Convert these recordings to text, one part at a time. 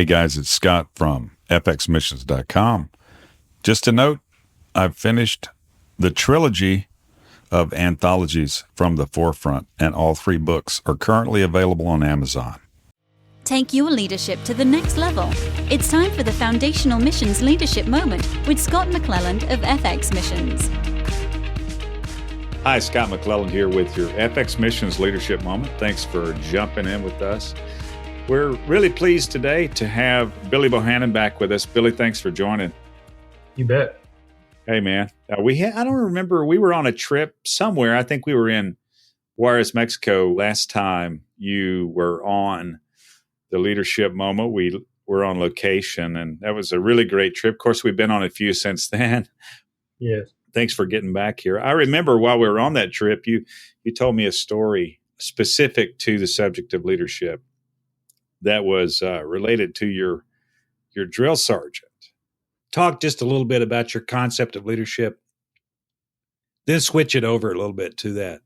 Hey guys, it's Scott from fxmissions.com. Just a note, I've finished the trilogy of anthologies from the forefront, and all 3 books are currently available on Amazon. Take your leadership to the next level. It's time for the Foundational Missions Leadership Moment with Scott McClelland of FX Missions. Hi, Scott McClelland here with your FX Missions Leadership Moment. Thanks for jumping in with us. We're really pleased today to have Billy Bohannon back with us. Billy, thanks for joining. You bet. Hey, man. I don't remember. We were on a trip somewhere. I think we were in Juarez, Mexico last time you were on the Leadership Moment. We were on location, and that was a really great trip. Of course, we've been on a few since then. Yes. Thanks for getting back here. I remember while we were on that trip, you told me a story specific to the subject of leadership that was related to your drill sergeant. Talk just a little bit about your concept of leadership, then switch it over a little bit to that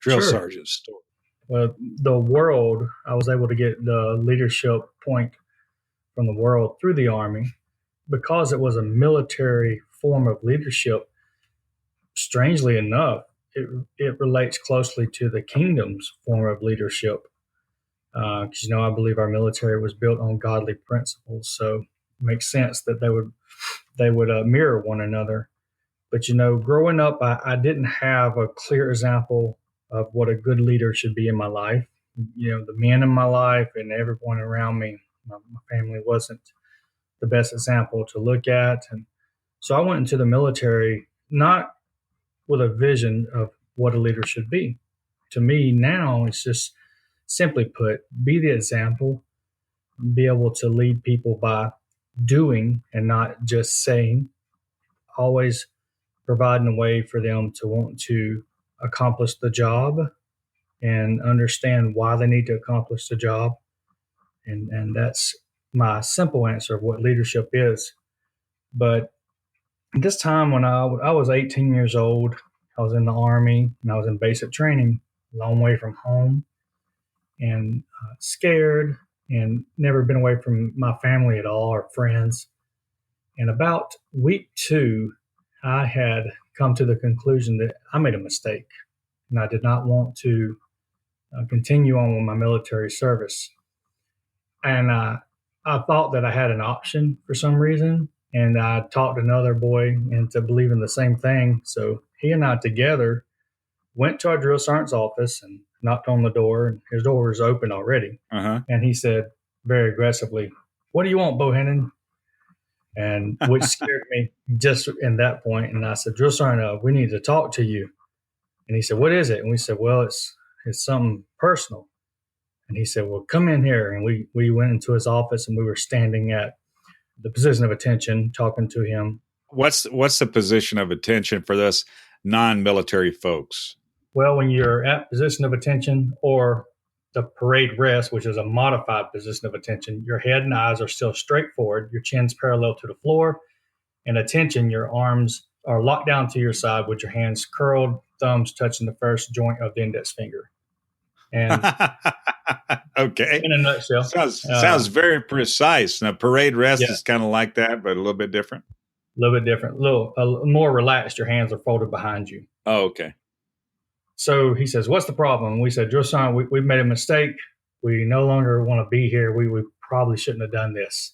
drill sergeant story. Well, the world, I was able to get the leadership point from the world through the Army because it was a military form of leadership. Strangely enough, it relates closely to the kingdom's form of leadership. Because, I believe our military was built on godly principles. So it makes sense that they would mirror one another. But, growing up, I didn't have a clear example of what a good leader should be in my life. The men in my life and everyone around me, my family wasn't the best example to look at. And so I went into the military not with a vision of what a leader should be. To me now, it's just simply put, be the example, be able to lead people by doing and not just saying, always providing a way for them to want to accomplish the job and understand why they need to accomplish the job. And that's my simple answer of what leadership is. But this time when I was 18 years old, I was in the Army and I was in basic training, a long way from home, and scared and never been away from my family at all or friends. And about week 2, I had come to the conclusion that I made a mistake and I did not want to continue on with my military service. And I thought that I had an option for some reason. And I talked another boy into believing the same thing. So he and I together went to our drill sergeant's office and knocked on the door, and his door was open already. Uh-huh. And he said very aggressively, "What do you want, Bohannon?" And which scared me just in that point. And I said, "Drill sergeant, we need to talk to you." And he said, "What is it?" And we said, "Well, it's something personal." And he said, "Well, come in here." And we went into his office, and we were standing at the position of attention talking to him. What's the position of attention for us non-military folks? Well, when you're at position of attention or the parade rest, which is a modified position of attention, your head and eyes are still straight forward, your chin's parallel to the floor. And attention, your arms are locked down to your side with your hands curled, thumbs touching the first joint of the index finger. And okay, in a nutshell, sounds very precise. Now, parade rest is kind of like that, but a little bit different. A little bit different, a little more relaxed. Your hands are folded behind you. Oh, okay. So he says, "What's the problem?" We said, "Drill sergeant, we made a mistake. We no longer want to be here. We probably shouldn't have done this."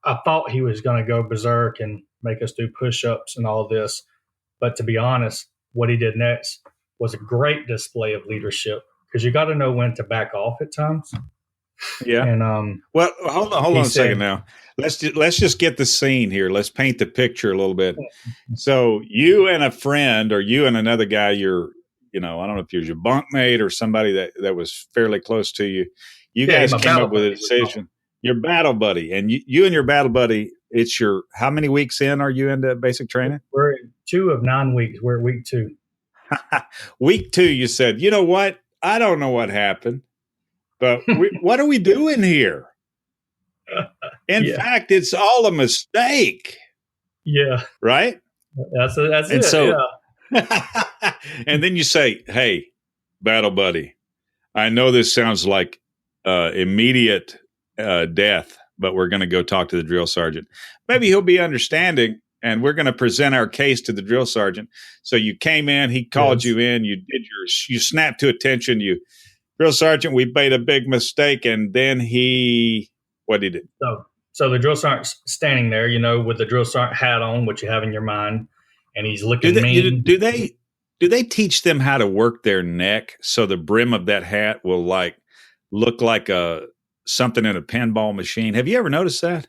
I thought he was going to go berserk and make us do push-ups and all this. But to be honest, what he did next was a great display of leadership, because you got to know when to back off at times. Yeah. And well, hold on a second now. Let's just get the scene here. Let's paint the picture a little bit. So you and a friend, or you and another guy, I don't know if you're your bunkmate or somebody that was fairly close to you. You guys came up with a decision. Your battle buddy, and you and your battle buddy. It's how many weeks in are you into basic training? We're 2 of 9 weeks. We're at week 2. Week 2, you said, "You know what? I don't know what happened, but what are we doing here? In fact, it's all a mistake." Yeah. Right? That's and it. So, yeah. And then you say, "Hey, battle buddy, I know this sounds like immediate death, but we're going to go talk to the drill sergeant. Maybe he'll be understanding, and we're going to present our case to the drill sergeant. So you came in, he called you in, you snapped to attention, drill sergeant, we made a big mistake, and then what did he do? So the drill sergeant's standing there, with the drill sergeant hat on, which you have in your mind, and he's looking mean. Do they teach them how to work their neck so the brim of that hat will look like something in a pinball machine? Have you ever noticed that?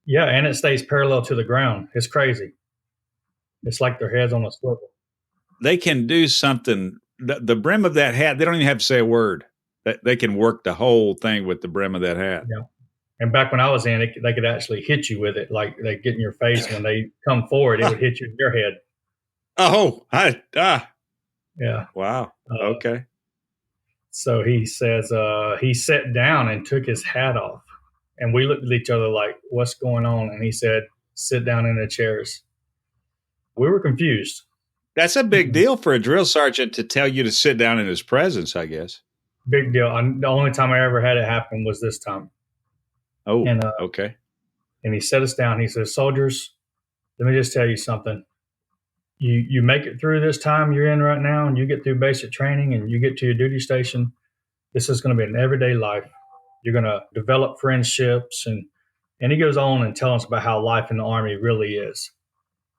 Yeah, and it stays parallel to the ground. It's crazy. It's like their head's on a swivel. They can do something. The brim of that hat, they don't even have to say a word. They can work the whole thing with the brim of that hat. Yeah. And back when I was in, they could actually hit you with it. Like they get in your face when they come forward, it would hit you in your head. Oh, yeah. Wow. Okay. So he says he sat down and took his hat off. And we looked at each other like, what's going on? And he said, sit down in the chairs. We were confused. That's a big deal for a drill sergeant to tell you to sit down in his presence, I guess. Big deal. The only time I ever had it happen was this time. Oh, okay. And he set us down. He says, soldiers, let me just tell you something. You make it through this time you're in right now, and you get through basic training and you get to your duty station. This is going to be an everyday life. You're going to develop friendships. And he goes on and tells us about how life in the Army really is.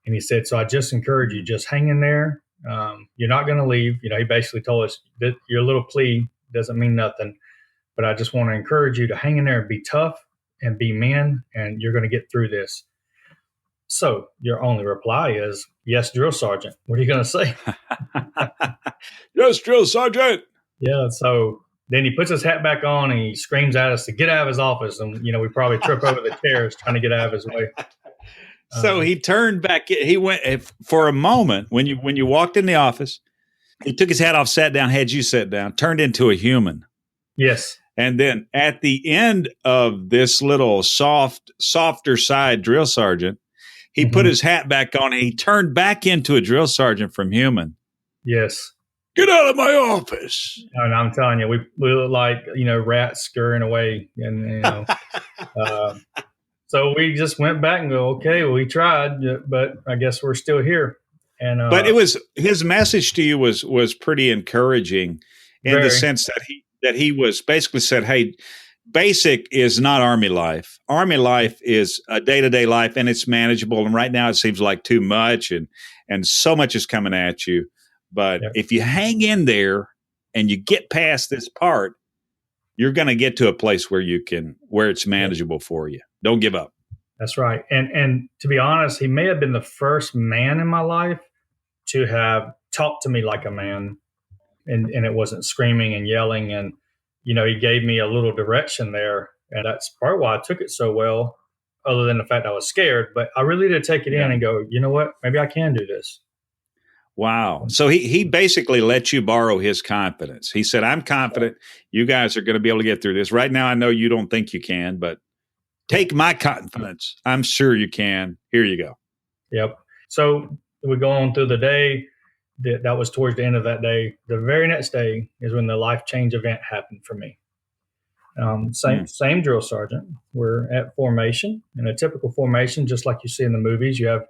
And he said, so I just encourage you, just hang in there. You're not going to leave. He basically told us that your little plea doesn't mean nothing. But I just want to encourage you to hang in there and be tough and be men, and you're going to get through this. So your only reply is, yes, drill sergeant. What are you going to say? Yes, drill sergeant. Yeah. So then he puts his hat back on and he screams at us to get out of his office. And, we probably trip over the chairs trying to get out of his way. So he turned back. He went for a moment when you walked in the office. He took his hat off, sat down, had you sit down, turned into a human. Yes. And then at the end of this little softer side drill sergeant, he put his hat back on and he turned back into a drill sergeant from human. Yes. Get out of my office. And I'm telling you, we look like, rats scurrying away. And, so we just went back and go, okay, well, we tried, but I guess we're still here. And but his message to you was pretty encouraging in the sense that he was basically said, hey, basic is not Army life. Army life is a day-to-day life, and it's manageable. And right now it seems like too much, and so much is coming at you. But if you hang in there and you get past this part, you're going to get to a place where it's manageable for you. Don't give up. That's right. And to be honest, he may have been the first man in my life to have talked to me like a man. And it wasn't screaming and yelling. And, he gave me a little direction there. And that's part why I took it so well, other than the fact I was scared. But I really did take it in and go, you know what? Maybe I can do this. Wow. So he basically let you borrow his confidence. He said, I'm confident you guys are going to be able to get through this. Right now, I know you don't think you can, but take my confidence. I'm sure you can. Here you go. Yep. So we go on through the day. That was towards the end of that day. The very next day is when the life change event happened for me. Same drill sergeant. We're at formation. In a typical formation, just like you see in the movies, you have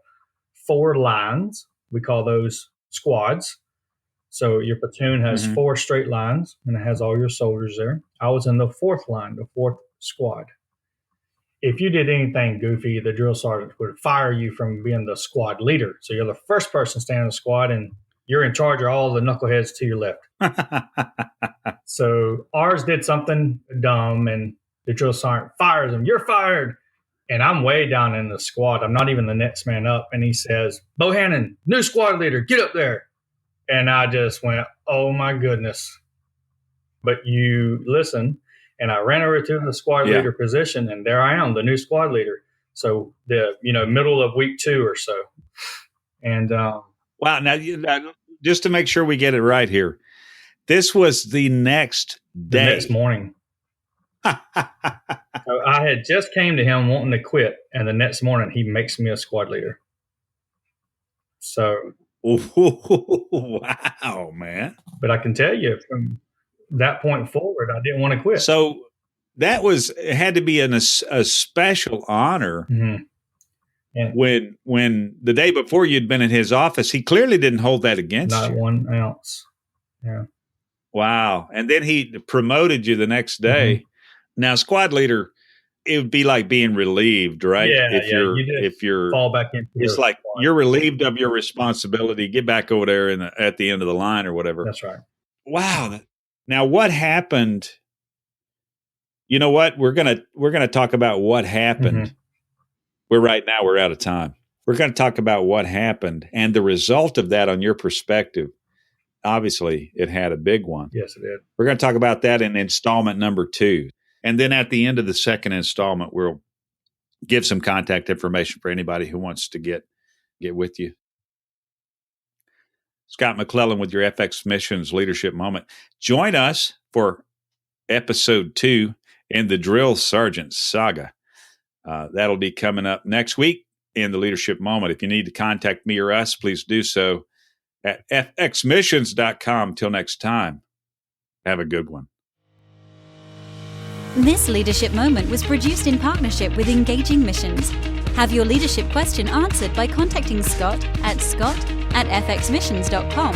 4 lines. We call those squads. So your platoon has 4 straight lines, and it has all your soldiers there. I was in the 4th line, the 4th squad. If you did anything goofy, the drill sergeant would fire you from being the squad leader. So you're the first person standing in the squad, and you're in charge of all the knuckleheads to your left. So ours did something dumb, and the drill sergeant fires him. You're fired. And I'm way down in the squad. I'm not even the next man up. And he says, Bohannon, new squad leader, get up there. And I just went, oh, my goodness. But you listen, and I ran over to the squad leader position, and there I am, the new squad leader. So the middle of week 2 or so. And wow. Now, just to make sure we get it right here, this was the next day. The next morning. So I had just came to him wanting to quit, and the next morning he makes me a squad leader. So, wow, man! But I can tell you, from that point forward, I didn't want to quit. So it had to be a special honor. Mm-hmm. And when the day before you'd been in his office, he clearly didn't hold that against you. Not 1 ounce. Yeah. Wow. And then he promoted you the next day. Mm-hmm. Now, squad leader, it would be like being relieved, right? Yeah. If you're fall back into it's like squad. You're relieved of your responsibility. Get back over there at the end of the line or whatever. That's right. Wow. Now, what happened? You know what? We're gonna talk about what happened. Mm-hmm. We're out of time. We're going to talk about what happened and the result of that on your perspective. Obviously, it had a big one. Yes, it did. We're going to talk about that in installment number 2. And then at the end of the second installment, we'll give some contact information for anybody who wants to get with you. Scott McClelland with your FX Missions Leadership Moment. Join us for episode 2 in the Drill Sergeant Saga. That'll be coming up next week in the Leadership Moment. If you need to contact me or us, please do so at fxmissions.com. Till next time, have a good one. This Leadership Moment was produced in partnership with Engaging Missions. Have your leadership question answered by contacting Scott at fxmissions.com.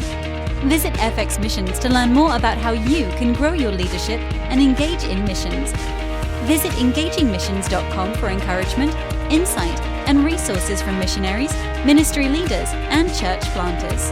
Visit FX Missions to learn more about how you can grow your leadership and engage in missions. Visit engagingmissions.com for encouragement, insight, and resources from missionaries, ministry leaders, and church planters.